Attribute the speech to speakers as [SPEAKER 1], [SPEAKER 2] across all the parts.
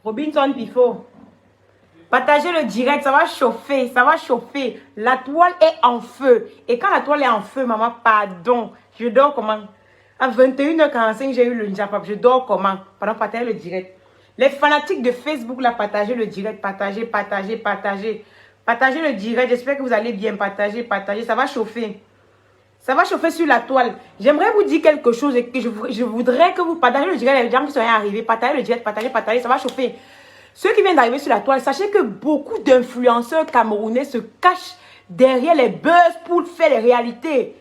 [SPEAKER 1] Robinson Pifo. Partagez le direct, ça va chauffer, ça va chauffer. La toile est en feu. Et quand la toile est en feu, maman, pardon, je dors comment? À 21h45, j'ai eu le Njapap. Je dors comment? Pardon, partagez le direct. Les fanatiques de Facebook, là, partagez le direct. Partagez, partagez, partagez. Partagez le direct. J'espère que vous allez bien partager, partager. Ça va chauffer. Ça va chauffer sur la toile. J'aimerais vous dire quelque chose et que je voudrais que vous partagez le direct. Les gens qui sont arrivés, partagez le direct, partagez, partagez. Ça va chauffer. Ceux qui viennent d'arriver sur la toile, sachez que beaucoup d'influenceurs camerounais se cachent derrière les buzz pour faire les réalités.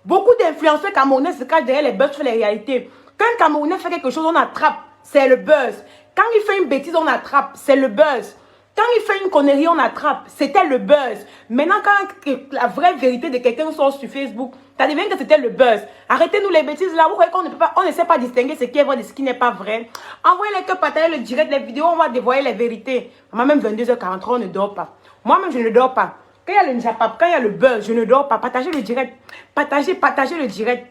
[SPEAKER 1] Beaucoup d'influenceurs camerounais se cachent derrière les buzz pour faire les réalités. Quand un Camerounais fait quelque chose, on attrape, c'est le buzz. Quand il fait une bêtise, on attrape, c'est le buzz. Quand il fait une connerie, on attrape, c'était le buzz. Maintenant, quand la vraie vérité de quelqu'un sort sur Facebook, ça devient que c'était le buzz. Arrêtez-nous les bêtises là. Vous voyez qu'on ne peut pas, on ne sait pas distinguer ce qui est vrai de ce qui n'est pas vrai. Envoyez-les que partager le direct, les vidéos, on va dévoiler les vérités. Moi-même, 22h43, on ne dort pas. Moi-même, je ne dors pas. Quand il y a le Njapap, quand il y a le buzz, je ne dors pas. Partagez le direct. Partagez, partagez le direct.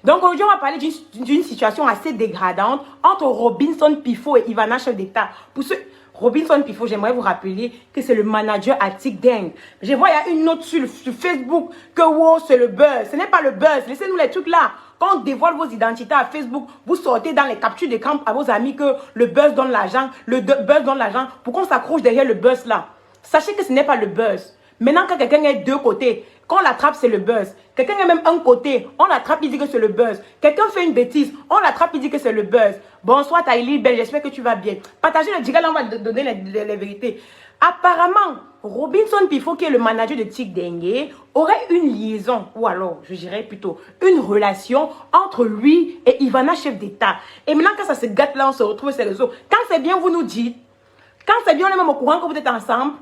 [SPEAKER 1] Donc aujourd'hui, on va parler d'une situation assez dégradante entre Robinson Pifo et Ivana, chef d'État. Pour ceux... Robinson Pifo, j'aimerais vous rappeler que c'est le manager à TikDeng. Je vois, il y a une note sur Facebook que wow, c'est le buzz. Ce n'est pas le buzz. Laissez-nous les trucs là. Quand on dévoile vos identités à Facebook, vous sortez dans les captures d'écran à vos amis que le buzz donne l'argent, buzz donne l'argent, pour qu'on s'accroche derrière le buzz là. Sachez que ce n'est pas le buzz. Maintenant, quand quelqu'un est deux côtés, quand on l'attrape, c'est le buzz. Quelqu'un est même un côté, on l'attrape, il dit que c'est le buzz. Quelqu'un fait une bêtise, on l'attrape, il dit que c'est le buzz. Bonsoir Taïli, belle, j'espère que tu vas bien. Partagez le direct, là, on va donner les vérités. Apparemment, Robinson Pifo, qui est le manager de TikDeng, aurait une liaison, ou alors, je dirais plutôt, une relation entre lui et Ivana, chef d'État. Et maintenant, quand ça se gâte là, on se retrouve sur les réseaux. Quand c'est bien, vous nous dites. Quand c'est bien, on est même au courant que vous êtes ensemble.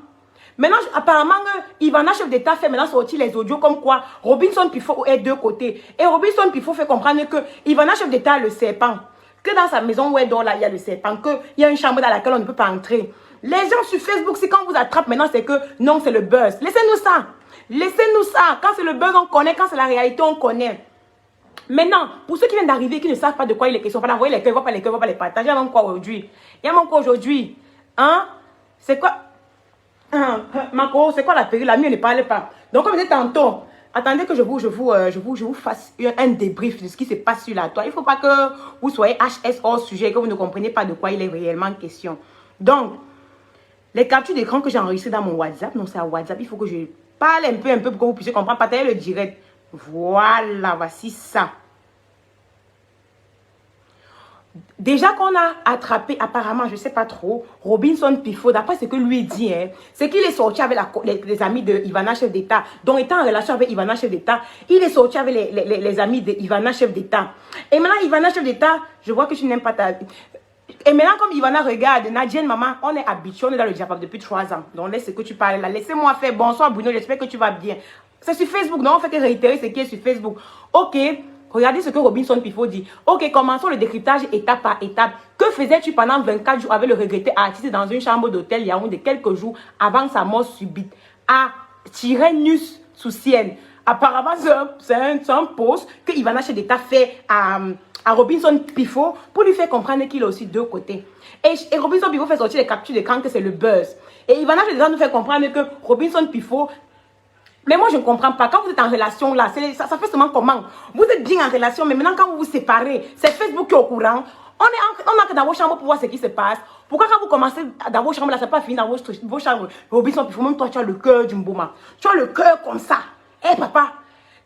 [SPEAKER 1] Maintenant, apparemment, Ivana, chef d'État, fait maintenant sortir les audios comme quoi Robinson Pifo est deux côtés. Et Robinson Pifo fait comprendre que Ivana, chef d'État, a le serpent. Que dans sa maison où elle dort là, il y a le serpent. Qu'il y a une chambre dans laquelle on ne peut pas entrer. Les gens sur Facebook, c'est quand on vous attrape maintenant, c'est que non, c'est le buzz. Laissez-nous ça. Laissez-nous ça. Quand c'est le buzz, on connaît. Quand c'est la réalité, on connaît. Maintenant, pour ceux qui viennent d'arriver, qui ne savent pas de quoi il est question, pas envoyer les cœurs, pas les cœurs, pas les partager. Il y a même quoi aujourd'hui? Il y a même quoi aujourd'hui? Hein? C'est quoi? Marco, c'est quoi la péril? La mienne ne parle pas. Donc, comme je disais tantôt, attendez que je vous fasse un débrief de ce qui se passe sur la toile. Il ne faut pas que vous soyez HS hors sujet, que vous ne compreniez pas de quoi il est réellement question. Donc, les captures d'écran que j'ai enregistrées dans mon WhatsApp, non, c'est à WhatsApp, il faut que je parle un peu pour que vous puissiez comprendre. Partagez le direct. Voilà, voici ça. Déjà qu'on a attrapé, apparemment, je ne sais pas trop, Robinson Pifo, d'après ce que lui dit, hein, c'est qu'il est sorti avec les amis de Ivana, chef d'État. Donc, étant en relation avec Ivana, chef d'État, il est sorti avec les amis de Ivana, chef d'État. Et maintenant, Ivana, chef d'État, je vois que tu n'aimes pas ta... Et maintenant, comme Ivana regarde, Nadine, maman, on est habitué, on est dans le Japon depuis 3 ans. Donc, laisse ce que tu parles là. Laissez-moi faire. Bonsoir, Bruno, j'espère que tu vas bien. C'est sur Facebook, non? On fait que réitérer ce qui est sur Facebook. Ok. Regardez ce que Robinson Pifo dit. Ok, commençons le décryptage étape par étape. Que faisais-tu pendant 24 jours avec le regretté artiste dans une chambre d'hôtel Yaoundé quelques jours avant sa mort subite? À tirer nus sous ciel. Apparemment, c'est un post que Ivana chef d'État fait à Robinson Pifo pour lui faire comprendre qu'il a aussi deux côtés. Et Robinson Pifo fait sortir les captures d'écran que c'est le buzz. Et Ivana chef d'État nous fait comprendre que Robinson Pifo... Mais moi, je ne comprends pas. Quand vous êtes en relation, là, ça fait seulement comment? Vous êtes bien en relation, mais maintenant, quand vous vous séparez, c'est Facebook qui est au courant. On a que dans vos chambres pour voir ce qui se passe. Pourquoi quand vous commencez dans vos chambres, là, ça n'est pas fini dans vos chambres? Robinson, il faut même toi, tu as le cœur d'une bouma. Tu as le cœur comme ça. Hé, papa,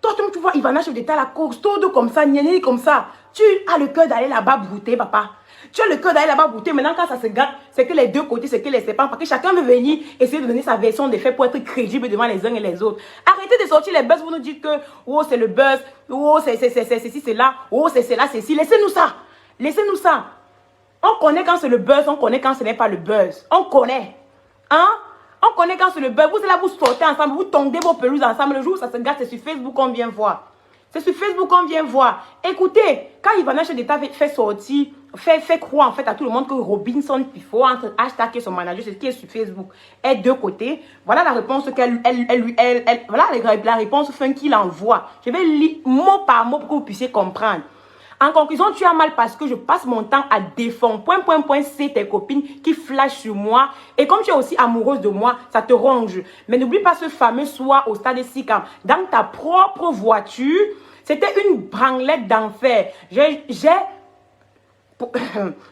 [SPEAKER 1] toi, tu vois, Ivana, chef d'État, la course, tout comme ça, gnané comme ça. Tu as le cœur d'aller là-bas brouter, papa. Tu as le cœur d'aller là-bas brouter. Maintenant, quand ça se gâte, c'est que les deux côtés, c'est que les séparent. Parce que chacun veut venir essayer de donner sa version des faits pour être crédible devant les uns et les autres. Arrêtez de sortir les buzz. Vous nous dites que, oh, c'est le buzz. Oh, c'est ceci, c'est là. Oh, c'est là, c'est ci. Laissez-nous ça. Laissez-nous ça. On connaît quand c'est le buzz. On connaît quand ce n'est pas le buzz. On connaît. Hein? On connaît quand c'est le buzz. Vous êtes là, vous sortez ensemble. Vous tondez vos pelouses ensemble. Le jour où ça se gâte, c'est sur Facebook qu'on vient voir. C'est sur Facebook qu'on vient voir. Écoutez, quand Ivana chef d'État fait sortir, fait croire en fait à tout le monde que Robinson Pifo, entre hashtag et son manager, c'est ce qui est sur Facebook, est de côté. Voilà la réponse voilà la réponse fin qu'il envoie. Je vais lire mot par mot pour que vous puissiez comprendre. En conclusion, tu as mal parce que je passe mon temps à défendre. C'est tes copines qui flashent sur moi. Et comme tu es aussi amoureuse de moi, ça te ronge. Mais n'oublie pas ce fameux soir au stade 6 quand dans ta propre voiture, c'était une branlette d'enfer. J'ai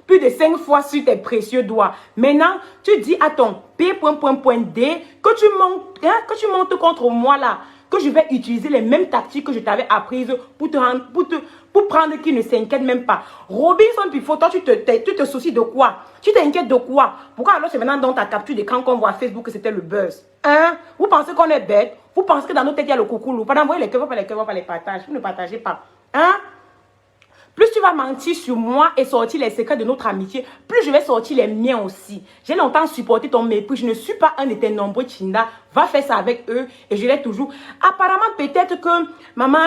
[SPEAKER 1] plus de 5 fois sur tes précieux doigts. Maintenant, tu dis à ton P.D que tu montes contre moi là, que je vais utiliser les mêmes tactiques que je t'avais apprises pour prendre qui ne s'inquiète même pas. Robinson Pifo, toi, tu te soucies de quoi? Tu t'inquiètes de quoi? Pourquoi alors c'est maintenant dans ta capture d'écran qu'on voit Facebook que c'était le buzz? Hein? Vous pensez qu'on est bête? Vous pensez que dans nos têtes, il y a le coucou? Pas d'envoyer les cœurs, pas les partages. Vous ne partagez pas. Hein? Plus tu vas mentir sur moi et sortir les secrets de notre amitié, plus je vais sortir les miens aussi. J'ai longtemps supporté ton mépris. Je ne suis pas un de tes nombreux Chinda. Va faire ça avec eux et je l'ai toujours. Apparemment, peut-être que maman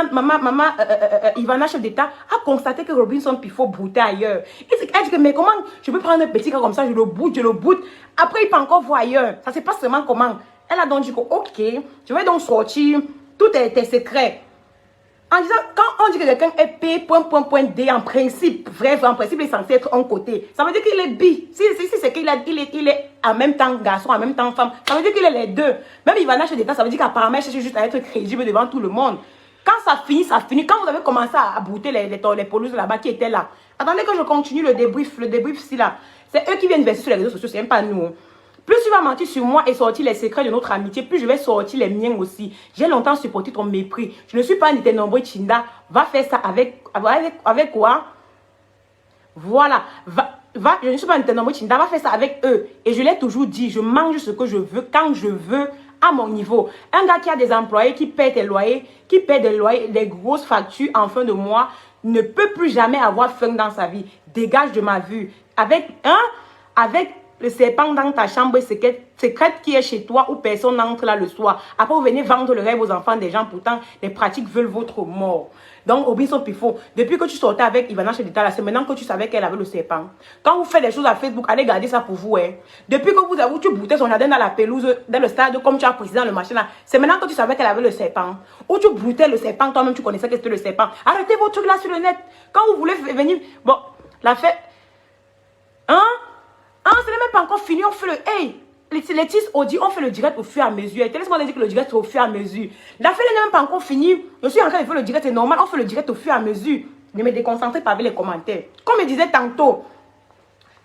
[SPEAKER 1] Ivana, chef d'État, a constaté que Robinson Pifo broutait ailleurs. Elle dit que, mais comment je peux prendre un petit cas comme ça, je le boot. Après, il peut encore voir ailleurs. Ça se passe seulement comment. Elle a donc dit que, ok, je vais donc sortir tous tes secrets. En disant, quand on dit que quelqu'un est P.D en principe, en principe, il est censé être un côté. Ça veut dire qu'il est bi. Si c'est qu'il est en même temps garçon, en même temps femme, ça veut dire qu'il est les deux. Même Ivana chez d'État, ça veut dire qu'apparemment, il cherche juste à être crédible devant tout le monde. Quand ça finit, ça finit. Quand vous avez commencé à brouter les pelouses là-bas qui étaient là, attendez que je continue le débrief si là. C'est eux qui viennent verser sur les réseaux sociaux, c'est même pas nous. Plus tu vas mentir sur moi et sortir les secrets de notre amitié, plus je vais sortir les miens aussi. J'ai longtemps supporté ton mépris. Je ne suis pas un de tes nombreux Chinda. Va faire ça avec quoi? Voilà. Je ne suis pas un de tes nombreux Chinda. Va faire ça avec eux. Et je l'ai toujours dit, je mange ce que je veux, quand je veux, à mon niveau. Un gars qui a des employés, qui paie des loyers, des grosses factures en fin de mois, ne peut plus jamais avoir faim dans sa vie. Dégage de ma vue. Avec le serpent dans ta chambre secrète qui est chez toi où personne n'entre là le soir. Après, vous venez vendre le rêve aux enfants des gens. Pourtant, les pratiques veulent votre mort. Donc, Robinson Pifo, depuis que tu sortais avec Ivana Chedita, c'est maintenant que tu savais qu'elle avait le serpent. Quand vous faites des choses à Facebook, allez garder ça pour vous. Hein. Depuis que tu boutais son jardin dans la pelouse, dans le stade, comme tu as précisé dans le machin là, c'est maintenant que tu savais qu'elle avait le serpent. Ou tu boutais le serpent, toi-même tu connaissais que c'était le serpent. Arrêtez vos trucs là sur le net. Quand vous voulez venir, bon, la fête, hein? Ah, ce n'est même pas encore fini, on fait le... Hey, les titres audits, on fait le direct au fur et à mesure. Laisse-moi dire que le direct c'est au fur et à mesure. La fête n'est même pas encore finie. Je suis en train de faire le direct, c'est normal, on fait le direct au fur et à mesure. Ne me déconcentrez pas avec les commentaires. Comme je disais tantôt,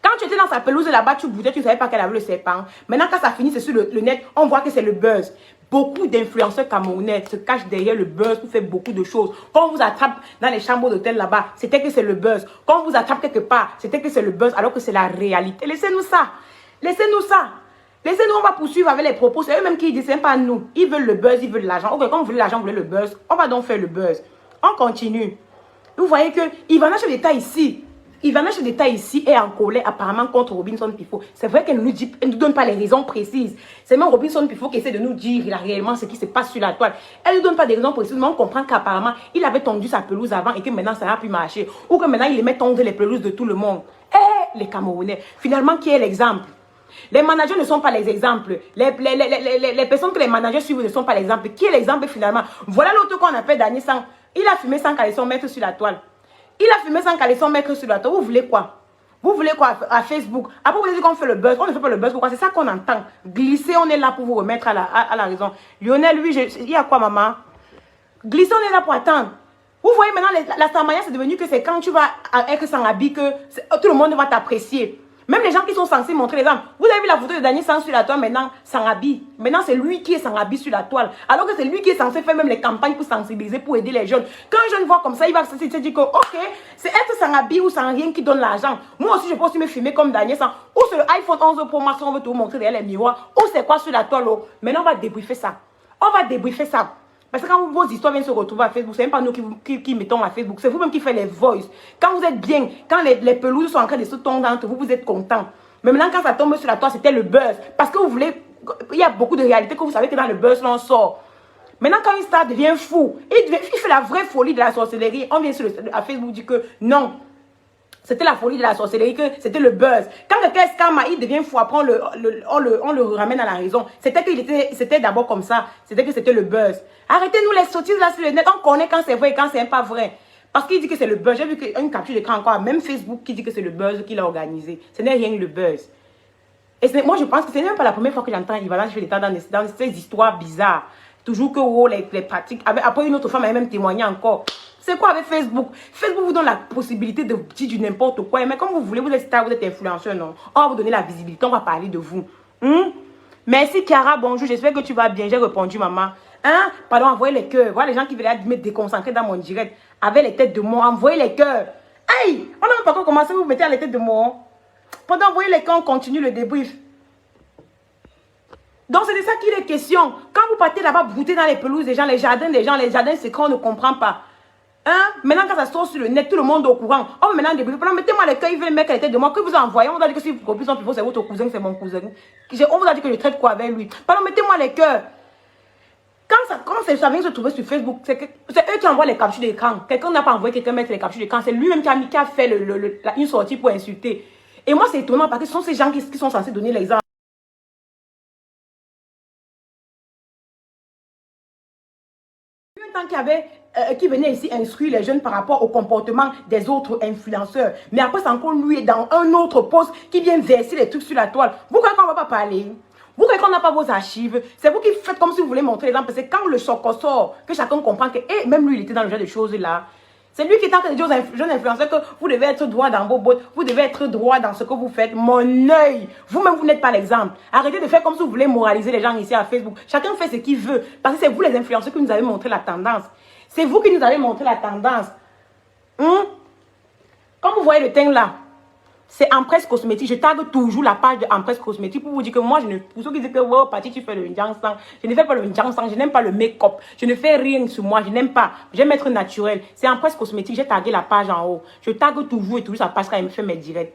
[SPEAKER 1] quand tu étais dans sa pelouse là-bas, tu boutais, tu ne savais pas qu'elle avait le serpent. Maintenant, quand ça finit, c'est sur le net, on voit que c'est le buzz. Beaucoup d'influenceurs camerounais se cachent derrière le buzz pour faire beaucoup de choses. Quand on vous attrape dans les chambres d'hôtel là-bas, c'était que c'est le buzz. Quand on vous attrape quelque part, c'était que c'est le buzz alors que c'est la réalité. Laissez-nous ça. Laissez-nous ça. Laissez-nous, on va poursuivre avec les propos. C'est eux-mêmes qui disent, c'est pas nous. Ils veulent le buzz, ils veulent l'argent. Ok, quand vous voulez l'argent, vous voulez le buzz. On va donc faire le buzz. On continue. Vous voyez que Ivana chef d'État ici. Ivana chef d'État ici est en colère apparemment contre Robinson Pifo. C'est vrai qu'elle ne nous donne pas les raisons précises. C'est même Robinson Pifo qui essaie de nous dire réellement ce qui se passe sur la toile. Elle ne donne pas des raisons précises, mais on comprend qu'apparemment, il avait tendu sa pelouse avant et que maintenant, ça n'a plus marché. Ou que maintenant, il aimait tondre les pelouses de tout le monde. Eh, les Camerounais. Finalement, qui est l'exemple? Les managers ne sont pas les exemples. Les personnes que les managers suivent ne sont pas l'exemple. Qui est l'exemple finalement? Voilà l'autre qu'on appelle Daniel Sang. Il a fumé sans caleçon mettre sur la toile. Il a fumé sans caleçon mettre sur la toile. Vous voulez quoi? Vous voulez quoi à Facebook? Après, vous dites qu'on fait le buzz. On ne fait pas le buzz. Pourquoi? C'est ça qu'on entend. Glisser, on est là pour vous remettre à la raison. Lionel, lui, il y a quoi, maman? Glisser, on est là pour attendre. Vous voyez maintenant, la Samaya, c'est devenu que c'est quand tu vas être sans habit que tout le monde va t'apprécier. Même les gens qui sont censés montrer les armes. Vous avez vu la photo de Daniel Sans sur la toile maintenant, sans habit. Maintenant, c'est lui qui est sans habit sur la toile. Alors que c'est lui qui est censé faire même les campagnes pour sensibiliser, pour aider les jeunes. Quand un jeune voit comme ça, il va se dire que, ok, c'est être sans habit ou sans rien qui donne l'argent. Moi aussi, je peux aussi me filmer comme Daniel Sans. Ou c'est le iPhone 11 Pro Max, on veut te montrer derrière les miroirs. Ou c'est quoi sur la toile. Oh. Maintenant, on va débriefer ça. On va débriefer ça. Parce que quand vos histoires viennent se retrouver à Facebook, c'est même pas nous qui mettons à Facebook. C'est vous-même qui faites les voices. Quand vous êtes bien, quand les pelouses sont en train de se tomber entre vous, vous êtes content. Mais maintenant, quand ça tombe sur la toile, c'était le buzz. Parce que vous voulez... Il y a beaucoup de réalités que vous savez que dans le buzz, là, on sort. Maintenant, quand une star devient fou, il fait la vraie folie de la sorcellerie. On vient à Facebook dire que non. C'était la folie de la sorcellerie, que c'était le buzz. Quand quelqu'un scam, il devient fou, après on le ramène à la raison. C'était d'abord comme ça. C'était que c'était le buzz. Arrêtez-nous les sottises là sur le net. On connaît quand c'est vrai et quand c'est pas vrai. Parce qu'il dit que c'est le buzz. J'ai vu qu'une capture d'écran encore, même Facebook qui dit que c'est le buzz qu'il a organisé. Ce n'est rien le buzz. Et moi, je pense que ce n'est même pas la première fois que j'entends Ivana chef d'État dans ces histoires bizarres. Toujours que oh, les pratiques. Après, une autre femme a même témoigné encore. C'est quoi avec Facebook? Facebook vous donne la possibilité de dire du n'importe quoi. Mais comme vous voulez, vous êtes star, vous êtes influenceur, non? On va vous donner la visibilité, on va parler de vous. Merci Chiara, bonjour, j'espère que tu vas bien. J'ai répondu, maman. Hein? Pardon, envoyez les cœurs. Voilà les gens qui veulent me déconcentrer dans mon direct avec les têtes de mort. Envoyez les cœurs. Aïe! On n'a même pas encore commencé, vous mettez à la tête de mort. Pendant envoyez les cœurs, on continue le débrief. Donc, c'est de ça qu'il est question. Quand vous partez là-bas, brouter dans les pelouses des gens, les jardins des gens, les jardins, c'est qu'on ne comprend pas. Hein? Maintenant, quand ça sort sur le net, tout le monde est au courant. Oh, maintenant, mettez-moi les cœurs, ils veulent mettre à la tête de moi. Que vous envoyez, on vous a dit que si vos copines sont plus c'est votre cousin, c'est mon cousin. On vous a dit que je traite quoi avec lui. Pardon, mettez-moi les cœurs. Quand ça vient se trouver sur Facebook, c'est eux qui envoient les captures d'écran. Quelqu'un n'a pas envoyé quelqu'un mettre les captures d'écran. C'est lui-même qui a fait une sortie pour insulter. Et moi, c'est étonnant parce que ce sont ces gens qui sont censés donner l'exemple. Qui venait ici instruire les jeunes par rapport au comportement des autres influenceurs. Mais après, c'est encore lui dans un autre poste qui vient verser les trucs sur la toile. Vous croyez qu'on ne va pas parler? Vous croyez qu'on n'a pas vos archives? C'est vous qui faites comme si vous voulez montrer l'exemple. C'est quand le choc sort que chacun comprend que, même lui, il était dans le genre de choses là. C'est lui qui est en train de dire aux jeunes influenceurs que vous devez être droit dans vos bottes, vous devez être droit dans ce que vous faites. Mon œil, vous-même, vous n'êtes pas l'exemple. Arrêtez de faire comme si vous voulez moraliser les gens ici à Facebook. Chacun fait ce qu'il veut. Parce que c'est vous les influenceurs qui nous avez montré la tendance. C'est vous qui nous avez montré la tendance. Comme vous voyez le teint là, c'est Empresse Cosmétique. Je tag toujours la page de Empresse Cosmétique pour vous dire que moi, pour ceux qui disent que wow, Patty, tu fais le Njansang, je ne fais pas le Njansang, je n'aime pas le make-up, je ne fais rien sur moi, je n'aime pas. J'aime être naturel. C'est Empresse Cosmétique, j'ai tagué la page en haut. Je tag toujours et toujours sa page quand elle me fait mes directs.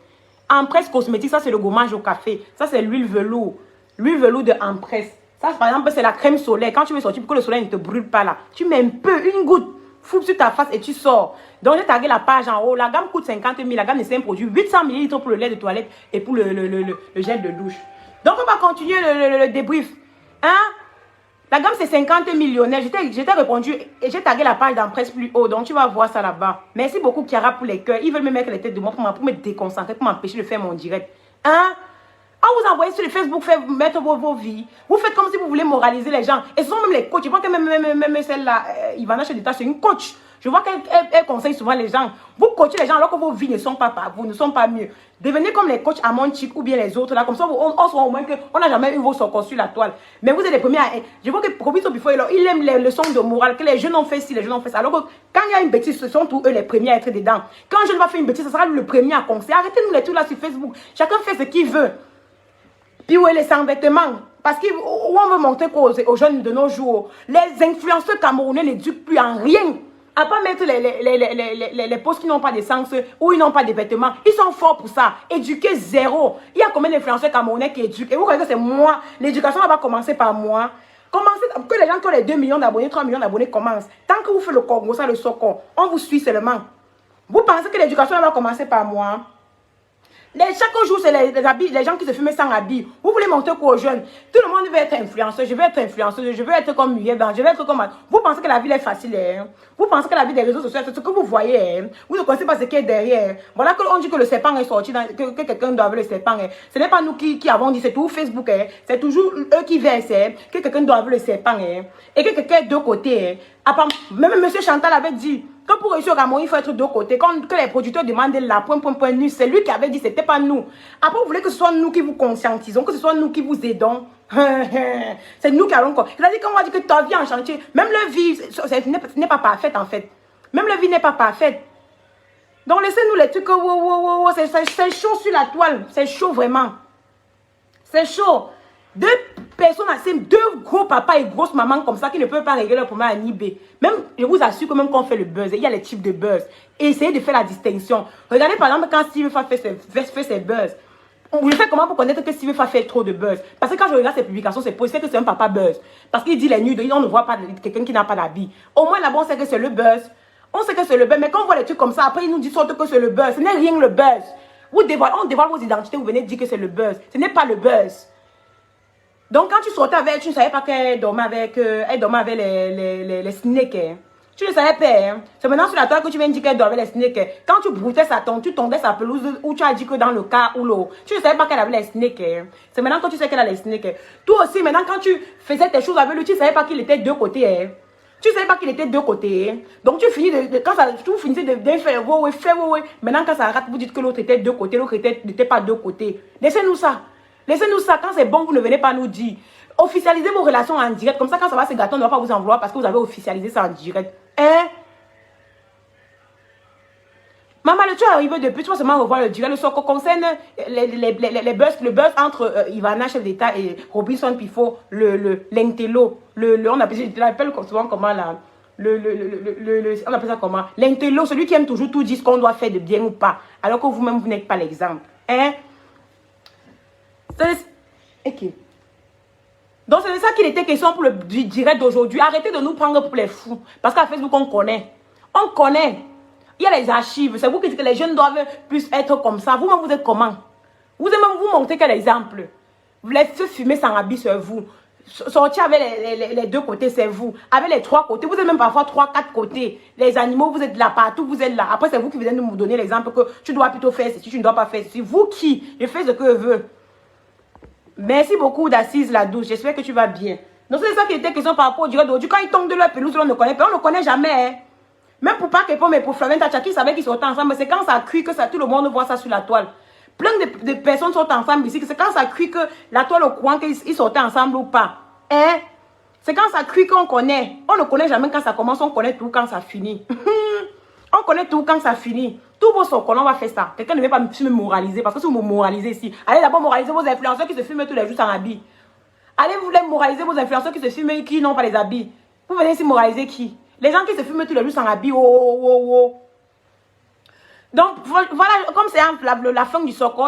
[SPEAKER 1] Empresse Cosmétique, ça c'est le gommage au café. Ça c'est l'huile velours. L'huile velours de Empresse. Ça par exemple, c'est la crème solaire. Quand tu veux sortir pour que le soleil ne te brûle pas là, tu mets un peu, une goutte. Fous sur ta face et tu sors. Donc, j'ai tagué la page en haut. La gamme coûte 50 000. La gamme de 5 produits. 800 ml pour le lait de toilette et pour le gel de douche. Donc, on va continuer le débrief. Hein? La gamme, c'est 50 millionnaires. J'étais répondu et j'ai tagué la page d'Empresse plus haut. Donc, tu vas voir ça là-bas. Merci beaucoup, Chiara, pour les cœurs. Ils veulent me mettre les têtes de moi pour me déconcentrer, pour m'empêcher de faire mon direct. Hein? On vous envoie sur le Facebook, mettre vos vies. Vous faites comme si vous voulez moraliser les gens. Et ce sont même les coachs. Je vois que même celle-là, Ivana chef d'État, c'est une coach. Je vois qu'elle conseille souvent les gens. Vous coachez les gens alors que vos vies ne sont pas vous, ne sont pas mieux. Devenez comme les coachs à Monchic ou bien les autres là. Comme ça, on soit au moins qu'on n'a jamais eu vos socos sur la toile. Mais vous êtes les premiers à... Je vois que Proviso Before, il aime les leçons de morale, que les jeunes ont fait ci, les jeunes ont fait ça. Alors que quand il y a une bêtise, ce sont tous eux les premiers à être dedans. Quand un jeune va faire une bêtise, ce sera le premier à conseiller. Arrêtez-nous les trucs là sur Facebook. Chacun fait ce qu'il veut. Puis où est les sans-vêtements? Parce qu'on veut montrer aux jeunes de nos jours, les influenceurs camerounais n'éduquent plus en rien. À part mettre les postes qui n'ont pas de sens ou ils n'ont pas de vêtements. Ils sont forts pour ça. Éduquer zéro. Il y a combien d'influenceurs camerounais qui éduquent? Et vous croyez que c'est moi? L'éducation va commencer par moi. Commencez, que les gens qui ont les 2 millions d'abonnés, 3 millions d'abonnés commencent. Tant que vous faites le Congo, ça, le Soko, on vous suit seulement. Vous pensez que l'éducation va commencer par moi? Chaque jour, c'est les gens qui se fument sans habit. Vous voulez montrer quoi aux jeunes? Tout le monde veut être influenceur. Je veux être influenceuse. Je veux être comme Muriel Blanc. Je veux être comme... Vous pensez que la vie est facile, hein? Vous pensez que la vie des réseaux sociaux, c'est ce que vous voyez, hein? Vous ne connaissez pas ce qui est derrière. Voilà qu'on dit que le serpent est sorti, que quelqu'un doit avoir le serpent. Hein? Ce n'est pas nous qui avons dit, c'est tout Facebook. Hein? C'est toujours eux qui versent, hein? Que quelqu'un doit avoir le serpent. Hein? Et que quelqu'un est de côté. Hein? Même M. Chantal avait dit... Que pour réussir au Cameroun, il faut être de côté. Quand les producteurs demandent la nu, c'est lui qui avait dit, c'était pas nous. Après, vous voulez que ce soit nous qui vous conscientisons, que ce soit nous qui vous aidons. C'est nous qui allons... C'est-à-dire qu'on va dire que ta vie en chantier, même la vie, n'est pas parfaite en fait. Même la vie n'est pas parfaite. Donc laissez-nous les trucs, c'est chaud sur la toile. C'est chaud vraiment. C'est chaud. Deux personnes assez, deux gros papas et grosses mamans comme ça qui ne peuvent pas régler leur problème à Nibé. Même, je vous assure que même quand on fait le buzz, il y a les types de buzz. Et essayez de faire la distinction. Regardez par exemple quand Steve Fa fait ses buzz. On le fait comment pour connaître que Steve Fa fait trop de buzz? Parce que quand je regarde ses publications, c'est pour que c'est un papa buzz. Parce qu'il dit les nudes, on ne voit pas quelqu'un qui n'a pas d'habit. Au moins là-bas, on sait que c'est le buzz. On sait que c'est le buzz. Mais quand on voit les trucs comme ça, après ils nous disent surtout que c'est le buzz. Ce n'est rien le buzz. On dévoile vos identités, vous venez de dire que c'est le buzz. Ce n'est pas le buzz. Donc, quand tu sortais avec, tu ne savais pas qu'elle dormait avec les snakes. Hein. Tu ne savais pas, hein? C'est maintenant sur la toile que tu viens dire qu'elle dormait les snakes. Quand tu broutais sa tombe, tu tondais sa pelouse où tu as dit que dans le cas où l'eau. Tu ne savais pas qu'elle avait les snakes. Hein? C'est maintenant que tu sais qu'elle a les snakes. Toi aussi, maintenant, quand tu faisais tes choses avec lui, tu ne savais pas qu'il était de deux côtés. Hein? Tu ne savais pas qu'il était de deux côtés. Hein? Donc, tu finis quand ça, tu finissais de faire ouais. Maintenant, quand ça rate, vous dites que l'autre était de deux côtés, l'autre n'était pas de deux côtés. Laissez-nous ça. Laissez-nous ça. Quand c'est bon, vous ne venez pas nous dire. Officialisez vos relations en direct. Comme ça, quand ça va se gâter, on ne va pas vous en vouloir parce que vous avez officialisé ça en direct. Hein? Maman, tu es arrivé depuis, tu vas seulement revoir le direct. Le soir concerne le buzz entre Ivana, chef d'État, et Robinson Pifo, l'intello. On appelle souvent comment là? On appelle ça comment? L'intello, celui qui aime toujours tout dire ce qu'on doit faire de bien ou pas. Alors que vous-même, vous n'êtes pas l'exemple. Hein? Ok. Donc, c'est de ça qu'il était question pour le direct d'aujourd'hui. Arrêtez de nous prendre pour les fous. Parce qu'à Facebook, on connaît. On connaît. Il y a les archives. C'est vous qui dites que les jeunes doivent plus être comme ça. Vous-même, vous êtes comment? Vous-même, vous montrez quel exemple? Vous laissez fumer sans habit sur vous. Sortir avec les deux côtés, c'est vous. Avec les trois côtés, vous êtes même parfois 3-4 côtés. Les animaux, vous êtes là partout, vous êtes là. Après, c'est vous qui venez nous donner l'exemple que tu dois plutôt faire ceci, tu ne dois pas faire ceci. Vous qui? Je fais ce que je veux. Merci beaucoup d'Assise la douce. J'espère que tu vas bien. Donc, c'est ça qui était question par rapport au direct d'aujourd'hui. Quand ils tombent de leur pelouse, on ne connaît pas. On ne connaît jamais. Hein. Même pour Parc Epom et pour Flavien Tachaki, ils savaient qu'ils sortaient ensemble. C'est quand ça crie que ça, tout le monde voit ça sur la toile. Plein de personnes sortent ensemble ici. C'est quand ça crie que la toile au courant qu'ils sortaient ensemble ou pas. Hein? C'est quand ça crie qu'on connaît. On ne connaît jamais quand ça commence. On connaît tout quand ça finit. On connaît tout quand ça finit. Tous vos socols, on va faire ça. Quelqu'un ne veut pas me moraliser. Parce que si vous me moralisez ici, allez d'abord moraliser vos influenceurs qui se filment tous les jours sans habits. Allez vous voulez moraliser vos influenceurs qui se filment et qui n'ont pas les habits. Vous venez ici moraliser qui? Les gens qui se filment tous les jours sans habits. Donc voilà, comme c'est la fin du socol.